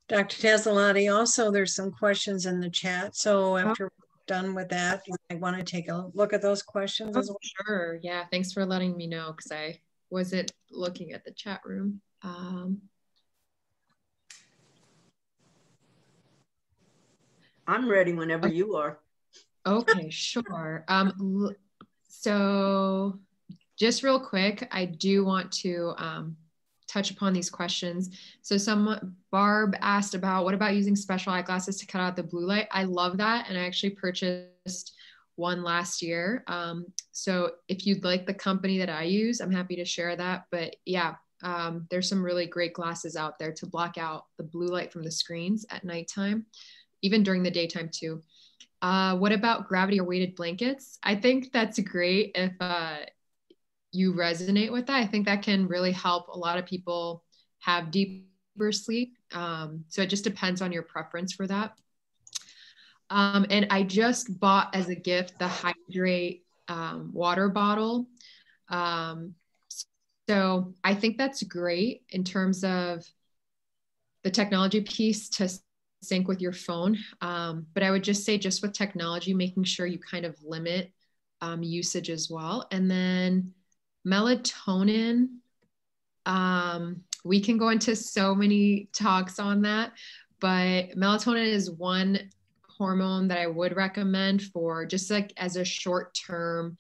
Dr. Tasilloti, also there's some questions in the chat. So after we're done with that, you might want to take a look at those questions as well. Sure. Yeah. Thanks for letting me know because I wasn't looking at the chat room. I'm ready whenever you are. Okay, sure. So just real quick, I do want to touch upon these questions. So Barb asked about, what about using special eyeglasses to cut out the blue light? I love that. And I actually purchased one last year. So if you'd like the company that I use, I'm happy to share that. But yeah, there's some really great glasses out there to block out the blue light from the screens at nighttime, even during the daytime too. What about gravity or weighted blankets? I think that's great if you resonate with that. I think that can really help a lot of people have deeper sleep. So it just depends on your preference for that. And I just bought as a gift the Hydrate water bottle. So I think that's great in terms of the technology piece to sync with your phone. But I would just say, just with technology, making sure you kind of limit usage as well. And then melatonin, we can go into so many talks on that, but melatonin is one hormone that I would recommend for just like as a short-term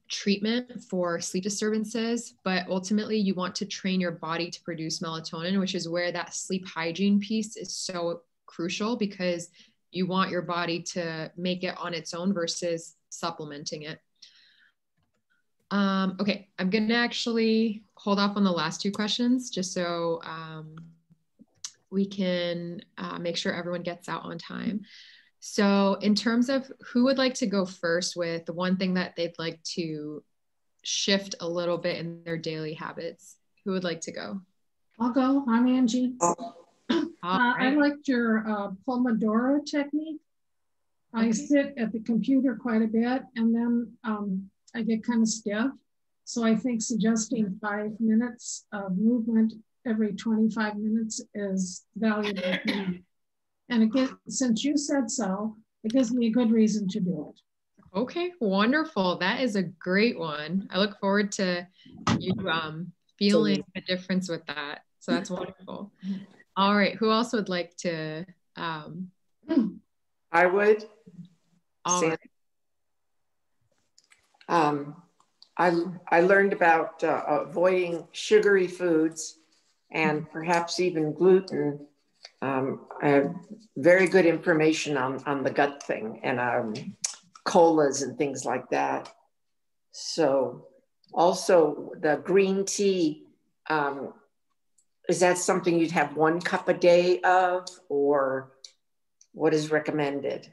treatment for sleep disturbances. But ultimately you want to train your body to produce melatonin, which is where that sleep hygiene piece is so crucial, because you want your body to make it on its own versus supplementing it. Okay, I'm gonna actually hold off on the last two questions just so we can make sure everyone gets out on time. So in terms of who would like to go first with the one thing that they'd like to shift a little bit in their daily habits, who would like to go? I'll go. I'm Angie. Right. I liked your Pomodoro technique. I sit at the computer quite a bit, and then I get kind of stiff. So I think suggesting 5 minutes of movement every 25 minutes is valuable to me. And again, since you said so, it gives me a good reason to do it. Okay, wonderful. That is a great one. I look forward to you feeling a difference with that. So that's wonderful. All right, who else would like to? I would. All right. I learned about avoiding sugary foods and perhaps even gluten. I have very good information on the gut thing and colas and things like that. So also the green tea, is that something you'd have 1 cup a day of, or what is recommended?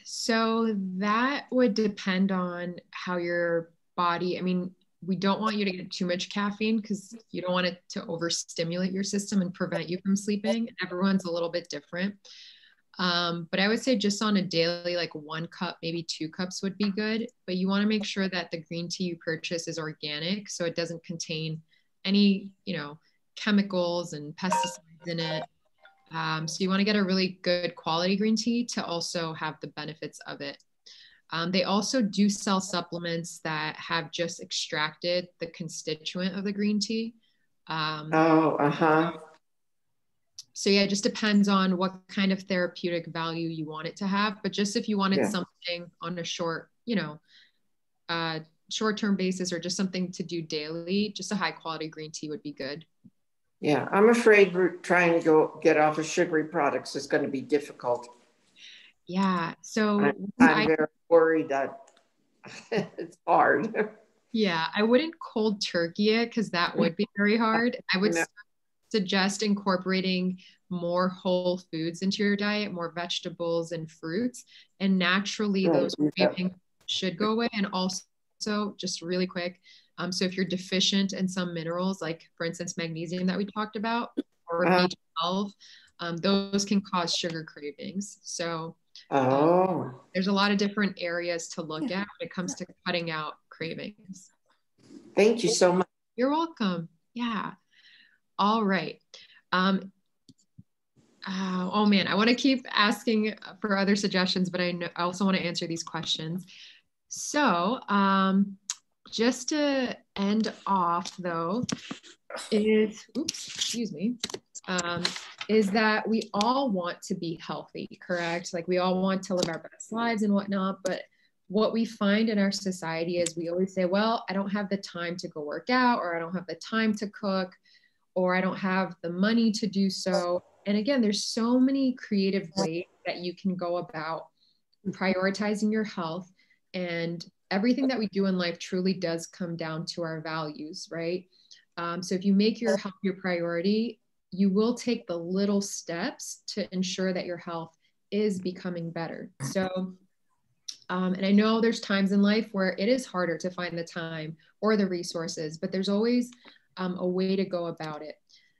So that would depend on how your body, I mean, we don't want you to get too much caffeine because you don't want it to overstimulate your system and prevent you from sleeping. Everyone's a little bit different. But I would say just on a daily, like 1 cup, maybe 2 cups would be good. But you want to make sure that the green tea you purchase is organic, so it doesn't contain any, chemicals and pesticides in it. So you want to get a really good quality green tea to also have the benefits of it. They also do sell supplements that have just extracted the constituent of the green tea. So yeah, it just depends on what kind of therapeutic value you want it to have. But just if you wanted something on a short, short-term basis, or just something to do daily, just a high quality green tea would be good. Yeah, I'm afraid we're trying to get off of sugary products is going to be difficult. Yeah, so I'm very worried that it's hard. Yeah, I wouldn't cold turkey it because that would be very hard. I would suggest incorporating more whole foods into your diet, more vegetables and fruits, and naturally those cravings should go away. And also, just really quick, so if you're deficient in some minerals, like for instance, magnesium that we talked about, or B12, those can cause sugar cravings. So there's a lot of different areas to look at when it comes to cutting out cravings. Thank you so much. You're welcome. Yeah. All right. Oh man, I want to keep asking for other suggestions, but I also want to answer these questions. So just to end off though, is that we all want to be healthy, correct? Like we all want to live our best lives and whatnot, but what we find in our society is we always say, well, I don't have the time to go work out, or I don't have the time to cook, or I don't have the money to do so. And again, there's so many creative ways that you can go about prioritizing your health, and everything that we do in life truly does come down to our values, right? So if you make your health your priority, you will take the little steps to ensure that your health is becoming better. So, and I know there's times in life where it is harder to find the time or the resources, but there's always a way to go about it.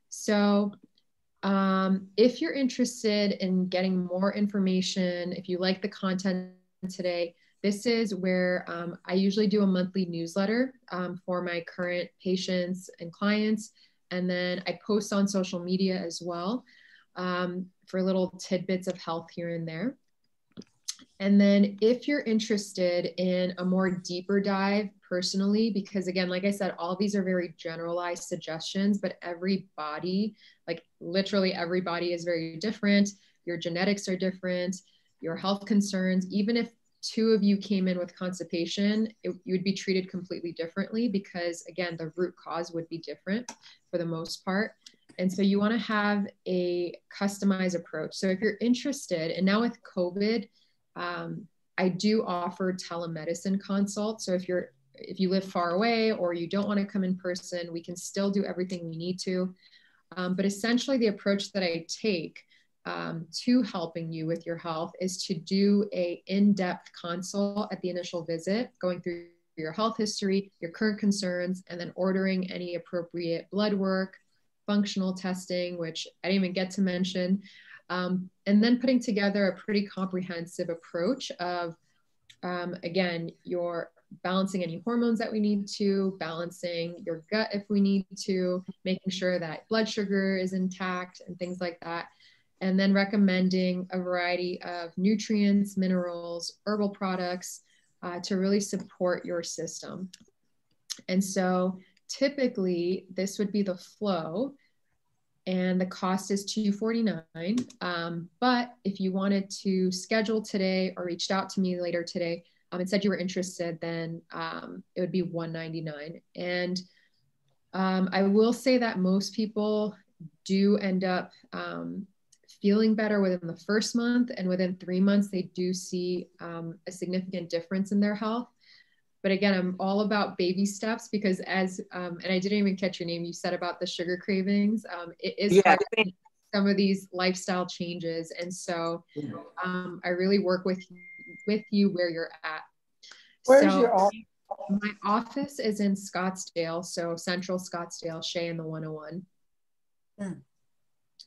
So if you're interested in getting more information, if you like the content today, this is where I usually do a monthly newsletter for my current patients and clients. And then I post on social media as well for little tidbits of health here and there. And then if you're interested in a more deeper dive personally, because again, like I said, all of these are very generalized suggestions, but every body, like literally every body is very different. Your genetics are different, your health concerns, even if two of you came in with constipation, you would be treated completely differently because again, the root cause would be different for the most part. And so you want to have a customized approach. So if you're interested, and now with COVID, I do offer telemedicine consults. So if you live far away or you don't want to come in person, we can still do everything we need to. But essentially the approach that I take to helping you with your health is to do a in-depth consult at the initial visit, going through your health history, your current concerns, and then ordering any appropriate blood work, functional testing, which I didn't even get to mention, and then putting together a pretty comprehensive approach of, again, your balancing any hormones that we need to, balancing your gut if we need to, making sure that blood sugar is intact and things like that. And then recommending a variety of nutrients, minerals, herbal products to really support your system. And so typically this would be the flow, and the cost is $249. But if you wanted to schedule today or reached out to me later today and said you were interested, then it would be $199. And I will say that most people do end up feeling better within the first month, and within 3 months, they do see a significant difference in their health. But again, I'm all about baby steps because and I didn't even catch your name, you said about the sugar cravings. It is hard to make some of these lifestyle changes. And so I really work with you where you're at. Where's your office? My office is in Scottsdale. So Central Scottsdale, Shea and the 101.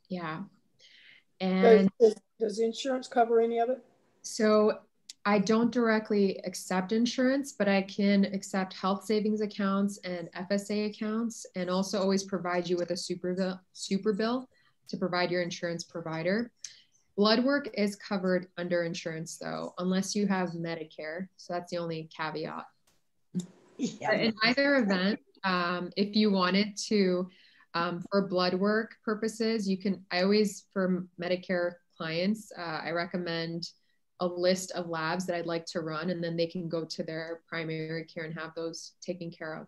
Yeah. And does insurance cover any of it? So I don't directly accept insurance, but I can accept health savings accounts and FSA accounts, and also always provide you with a super bill to provide your insurance provider. Blood work is covered under insurance though, unless you have Medicare. So that's the only caveat. Yeah. In either event, if you wanted to, for blood work purposes, for Medicare clients, I recommend a list of labs that I'd like to run, and then they can go to their primary care and have those taken care of.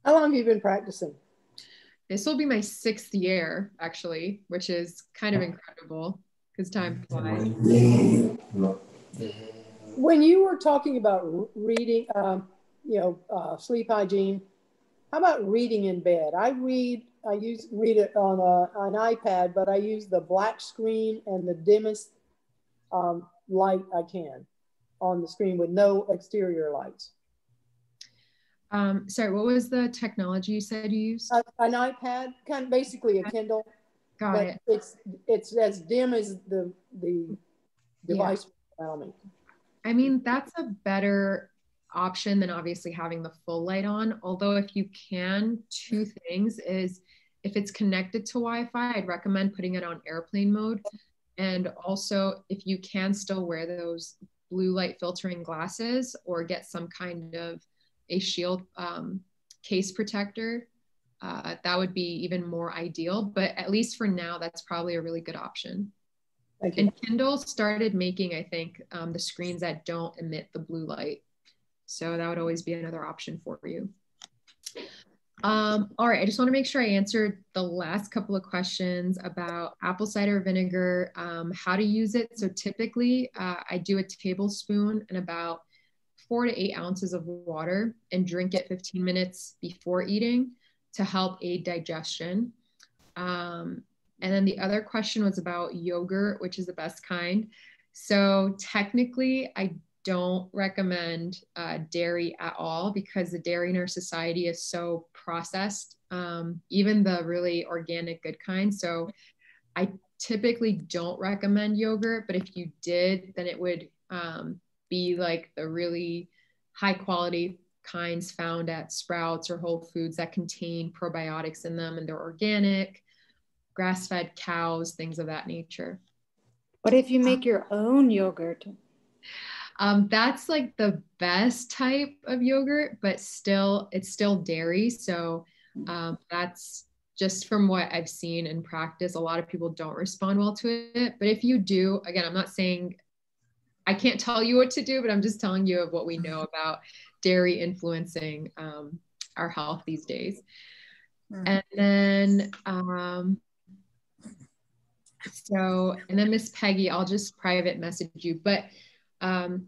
How long have you been practicing? This will be my 6th year, actually, which is kind of incredible because time flies. When you were talking about reading, sleep hygiene, how about reading in bed? I read it on an iPad, but I use the black screen and the dimmest light I can on the screen with no exterior lights. Sorry, what was the technology you said you used? An iPad, kind of basically a Kindle. Got it. It's as dim as the device around me. I mean, that's a better option than obviously having the full light on. Although if you can, 2 things is if it's connected to Wi-Fi, I'd recommend putting it on airplane mode. And also, if you can still wear those blue light filtering glasses or get some kind of a shield case protector, that would be even more ideal. But at least for now, that's probably a really good option. Thank you. And Kindle started making, I think, the screens that don't emit the blue light. So that would always be another option for you. All right, I just want to make sure I answered the last couple of questions about apple cider vinegar, how to use it. So typically I do a tablespoon and about 4 to 8 ounces of water and drink it 15 minutes before eating to help aid digestion. And then the other question was about yogurt, which is the best kind. So technically, I don't recommend dairy at all because the dairy in our society is so processed, even the really organic good kind. So I typically don't recommend yogurt, but if you did, then it would be like the really high quality kinds found at Sprouts or Whole Foods that contain probiotics in them and they're organic, grass-fed cows, things of that nature. What if you make your own yogurt? That's like the best type of yogurt, but still, it's still dairy. So that's just from what I've seen in practice. A lot of people don't respond well to it. But if you do, again, I'm not saying, I can't tell you what to do, but I'm just telling you of what we know about dairy influencing our health these days. And then, and then Miss Peggy, I'll just private message you. But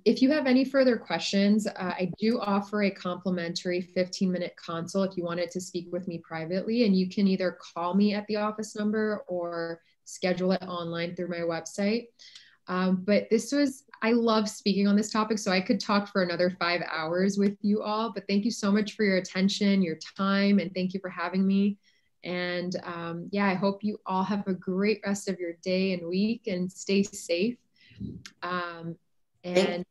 if you have any further questions, I do offer a complimentary 15-minute consult if you wanted to speak with me privately, and you can either call me at the office number or schedule it online through my website. But I love speaking on this topic, so I could talk for another 5 hours with you all, but thank you so much for your attention, your time, and thank you for having me. And yeah, I hope you all have a great rest of your day and week and stay safe. And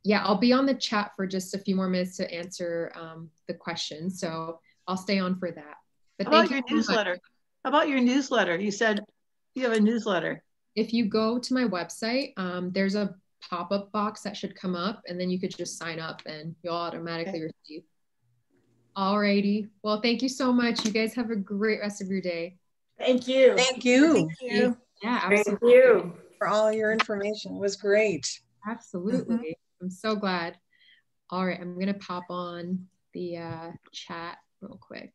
yeah, I'll be on the chat for just a few more minutes to answer the questions. So I'll stay on for that. But How about your newsletter? How about your newsletter? You said you have a newsletter. If you go to my website, there's a pop-up box that should come up, and then you could just sign up and you'll automatically receive. Alrighty. Well, thank you so much. You guys have a great rest of your day. Thank you. Thank you. Thank you. Yeah, absolutely. Thank you for all your information. It was great. Absolutely. I'm so glad. All right, I'm gonna pop on the chat real quick.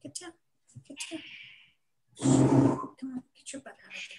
Get down. Come on, get your butt out of there.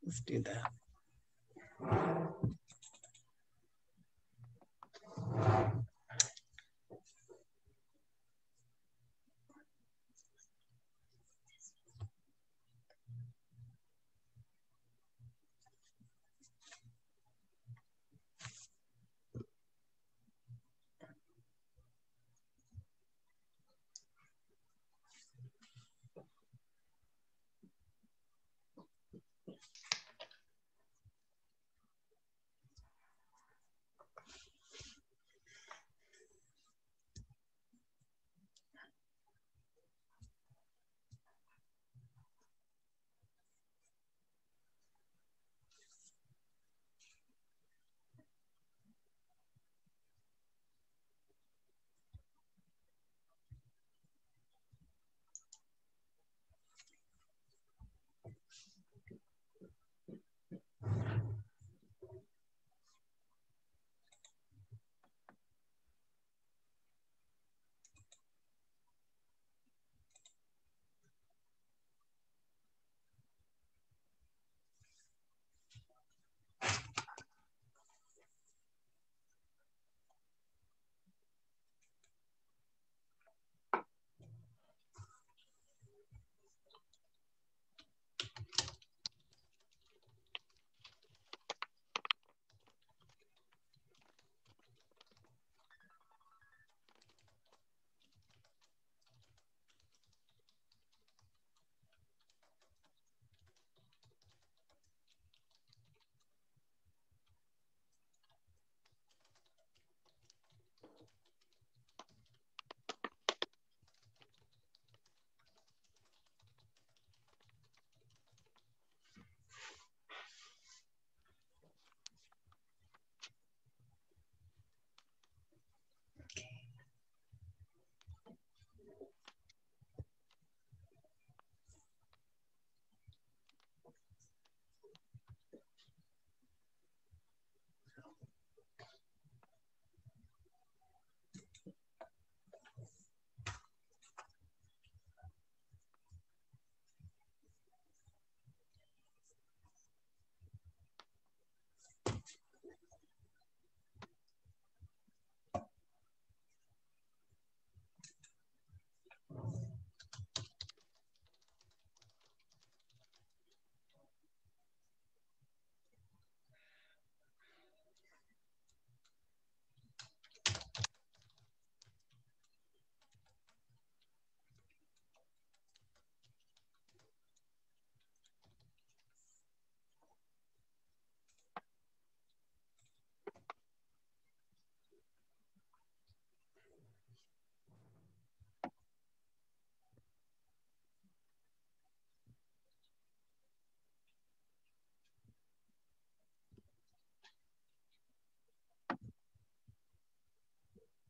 Let's do that.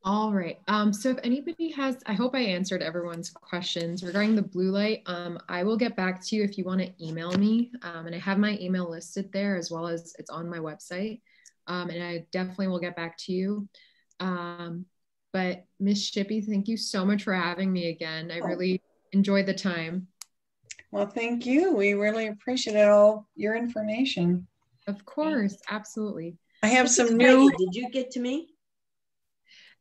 All right. So if anybody has, I hope I answered everyone's questions regarding the blue light. I will get back to you if you want to email me. And I have my email listed there as well as it's on my website. And I definitely will get back to you. But Miss Shippey, thank you so much for having me again. I really enjoyed the time. Well, thank you. We really appreciate all your information. Of course, absolutely. I have some new. Did you get to me?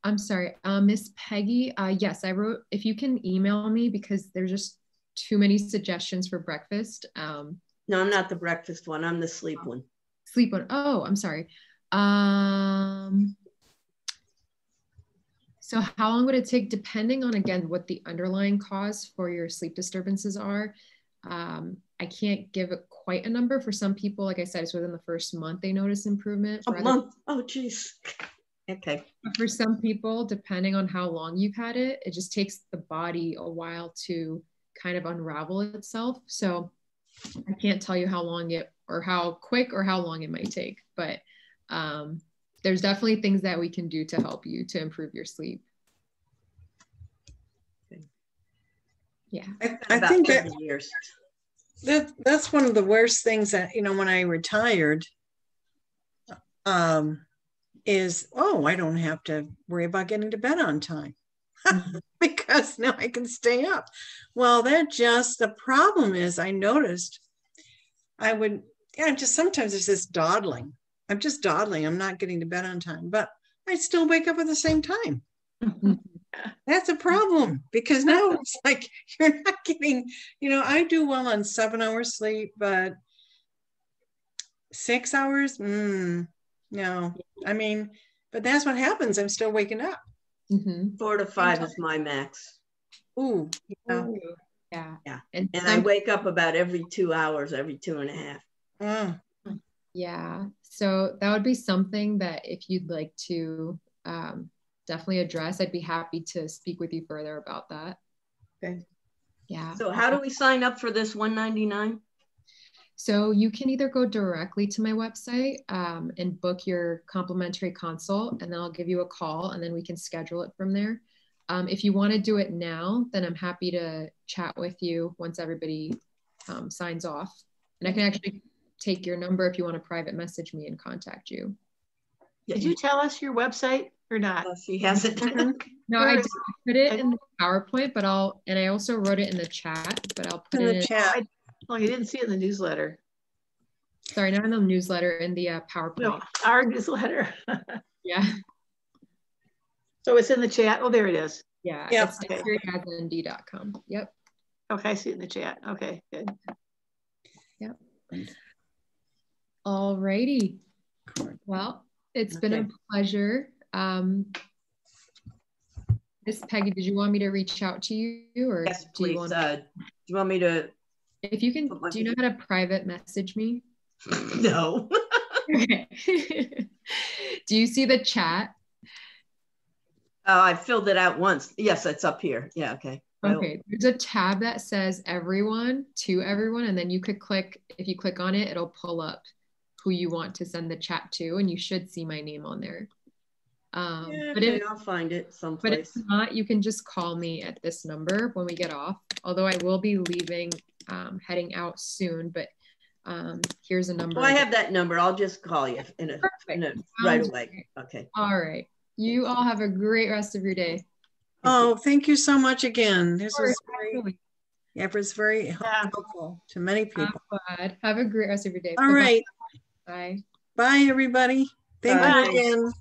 I'm sorry, Miss Peggy. Yes, I wrote, if you can email me because there's just too many suggestions for breakfast. No, I'm not the breakfast one. I'm the sleep one. Sleep one. Oh, I'm sorry. So how long would it take, depending on, again, what the underlying cause for your sleep disturbances are? I can't give it quite a number. For some people, like I said, it's within the first month they notice improvement. A month? Oh, geez. Okay. For some people, depending on how long you've had it, it just takes the body a while to kind of unravel itself. So I can't tell you how long it, or how quick or how long it might take, but there's definitely things that we can do to help you to improve your sleep. Yeah. I think that's one of the worst things that, you know, when I retired, is, oh, I don't have to worry about getting to bed on time because now I can stay up. Well, the problem is I noticed just sometimes it's just dawdling. I'm just dawdling. I'm not getting to bed on time, but I still wake up at the same time. That's a problem because now it's like you're not getting, you know, I do well on 7 hours sleep, but 6 hours, no. I mean, but that's what happens. I'm still waking up. 4 to 5 is my max. Ooh. Yeah. Ooh. Yeah. And I wake up about every 2 hours, every 2.5. Yeah. So that would be something that if you'd like to definitely address, I'd be happy to speak with you further about that. Okay. Yeah. So how do we sign up for this $199? So you can either go directly to my website and book your complimentary consult, and then I'll give you a call and then we can schedule it from there. If you want to do it now, then I'm happy to chat with you once everybody signs off. And I can actually take your number if you want to private message me and contact you. Did you tell us your website or not? She hasn't. No, I did put it in the PowerPoint, but I also wrote it in the chat, but I'll put it in the chat. Oh, you didn't see it in the newsletter. Sorry, not in the newsletter, in the PowerPoint. No, our newsletter. Yeah. So it's in the chat. Oh, there it is. Yeah. Yep. It's DrYasminD.com. Yep. Okay, I see it in the chat. Okay, good. Yep. All righty. Well, it's been a pleasure. Miss Peggy, did you want me to reach out to you, or yes, do you please, want? Do you want me to? If you can, do you know how to private message me? No. Okay. Do you see the chat? I filled it out once. Yes, it's up here. Yeah. Okay. Okay. There's a tab that says everyone to everyone, and then you could click. If you click on it, it'll pull up who you want to send the chat to, and you should see my name on there. Yeah, but okay, I'll find it someplace. But if not, you can just call me at this number when we get off. Although I will be leaving, heading out soon. But here's a number. Well, I have that number. I'll just call you right away. Great. Okay. All right. You all have a great rest of your day. Thank you so much again. This was very helpful to many people. Have a great rest of your day. All right. Bye. Bye, everybody. Thank you again.